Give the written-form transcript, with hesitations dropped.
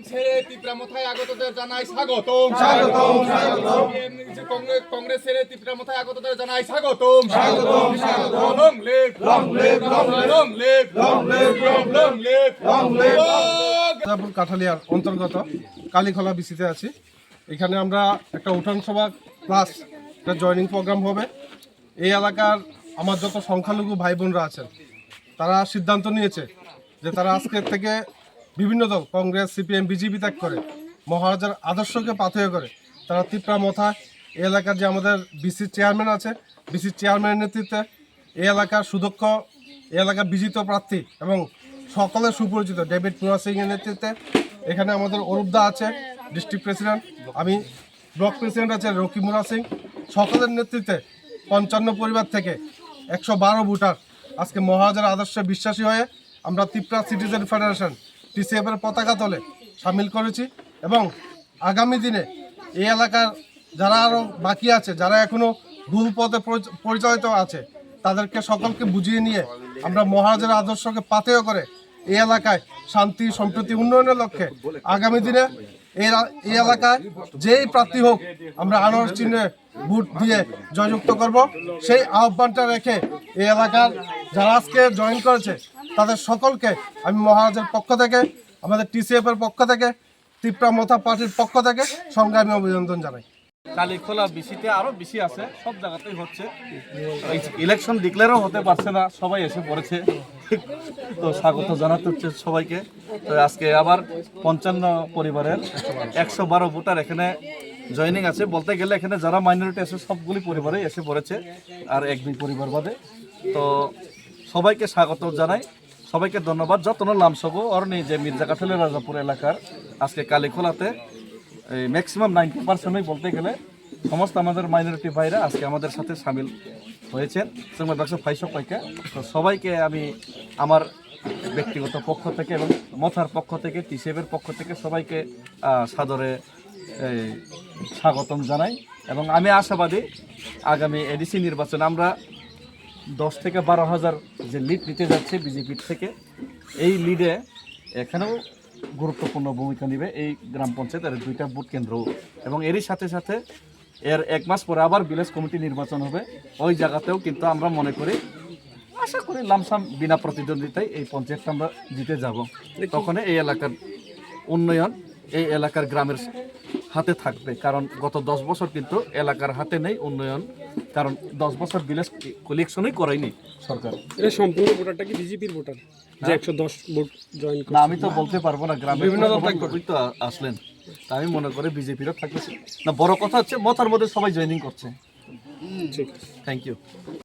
ছেড়ে ত্রিপুরামথায় আগতদের জানাই স্বাগত। কংগ্রেস ছেড়ে ত্রিপুরামথায় আগতদের জানাই স্বাগত। কাঠালিয়ার অন্তর্গত কালীখোলা বিসিতে আছি। এখানে আমরা একটা উঠান সভা প্লাস একটা জয়নিং প্রোগ্রাম হবে। এই এলাকার আমার যত সংখ্যালঘু ভাই বোনরা আছেন তারা সিদ্ধান্ত নিয়েছে যে তারা আজকের থেকে বিভিন্ন দল কংগ্রেস, সিপিএম, বিজেপি ত্যাগ করে মহারাজার আদর্শকে পাথেয় করে তারা ত্রিপুরামথায় এই এলাকার যে আমাদের বিসির চেয়ারম্যান আছে, বিসির চেয়ারম্যানের নেতৃত্বে এই এলাকার সুদক্ষ, এই এলাকার বিজিত প্রার্থী এবং সকলের সুপরিচিত ডেভিড মুরা সিংয়ের নেতৃত্বে এখানে আমাদের অরূপদা আছে ডিস্ট্রিক্ট প্রেসিডেন্ট, আমি ব্লক প্রেসিডেন্ট আছে রকি মুরা সিং, সকলের নেতৃত্বে 55 পরিবার থেকে 112 ভোটার আজকে মহারাজার আদর্শে বিশ্বাসী হয়ে আমরা ত্রিপুরা সিটিজেন ফেডারেশন টিসিএফের পতাকা তলে সামিল করেছি। এবং আগামী দিনে এই এলাকার যারা আরও বাকি আছে, যারা এখনও ভুল পথে পরিচালিত আছে, তাদেরকে সকলকে বুঝিয়ে নিয়ে আমরা মহারাজার আদর্শকে পাথেয় করে এই এলাকায় শান্তি সম্প্রীতি উন্নয়নের লক্ষ্যে আগামী দিনে এই এলাকায় যেই প্রার্থী হোক আমরা আনারস চিহ্নে ভোট দিয়ে জয়যুক্ত করব। সেই আহ্বানটা রেখে এই এলাকার যারা আজকে জয়েন করেছে তাদের সকলকে আমি মহারাজের পক্ষ থেকে, আমাদের টিসিএফের পক্ষ থেকে, ত্রিপুরামথা পার্টির পক্ষ থেকে সংগ্রামী অভিনন্দন জানাই। কালীখোলা বিসিতে আরো বেশি আছে, সব জায়গাতেই হচ্ছে। ইলেকশন ডিক্লেয়ারও হতে পারছে না, সবাই এসে পড়েছে। তো স্বাগত জানাতে হচ্ছে সবাইকে। তো আজকে আবার 55 পরিবারের 112 ভোটার এখানে জয়েনিং আছে। বলতে গেলে এখানে যারা মাইনরিটি আছে সবগুলি পরিবারে এসে পড়েছে, আর 1-2 পরিবার বাদে। তো সবাইকে স্বাগত জানাই, সবাইকে ধন্যবাদ। যতন লামসব অরণি যে মির্জা কাঠালের রাজাপুর এলাকার আজকে কালীখোলাতে ম্যাক্সিমাম 90% বলতে গেলে সমস্ত আমাদের মাইনরিটি ভাইরা আজকে আমাদের সাথে সামিল হয়েছেন। তো সবাইকে আমি আমার ব্যক্তিগত পক্ষ থেকে এবং মথার পক্ষ থেকে, টিসিএফের পক্ষ থেকে সবাইকে সাদরে স্বাগতম জানাই। এবং আমি আশাবাদী আগামী এডিসি নির্বাচনে আমরা 10 থেকে 12 হাজার যে লিড নিতে যাচ্ছে বিজেপির থেকে, এই লিডে এখানেও গুরুত্বপূর্ণ ভূমিকা নেবে এই গ্রাম পঞ্চায়েতের 2টা ভোট কেন্দ্র। এবং এরই সাথে সাথে এর 1 মাস পরে আবার ভিলেজ কমিটি নির্বাচন হবে। ওই জায়গাতেও কিন্তু আমরা মনে করি, আশা করি লামসাম বিনা প্রতিদ্বন্দ্বিতায় এই পঞ্চায়েতটা আমরা জিতে যাব। তখন এই এলাকার উন্নয়ন এই এলাকার গ্রামের হাতে থাকবে। কারণ গত 10 বছর কিন্তু এলাকার হাতে নেই উন্নয়ন, কারণ 10 বছর ভিলেজ কালেকশনই করায়নি সরকার। এটা সম্পূর্ণ ভোটারটা কি বিজেপির ভোটার যে 110 ভোট জয়েন করে? না, আমি তো বলতে পারবো না, গ্রামে বিভিন্ন দল তো আসলেন। তা আমি মনে করি বিজেপিরও থাকতেছে না। বড় কথা হচ্ছে মথার মধ্যে সবাই জয়েনিং করছে। ঠিক, থ্যাংক ইউ।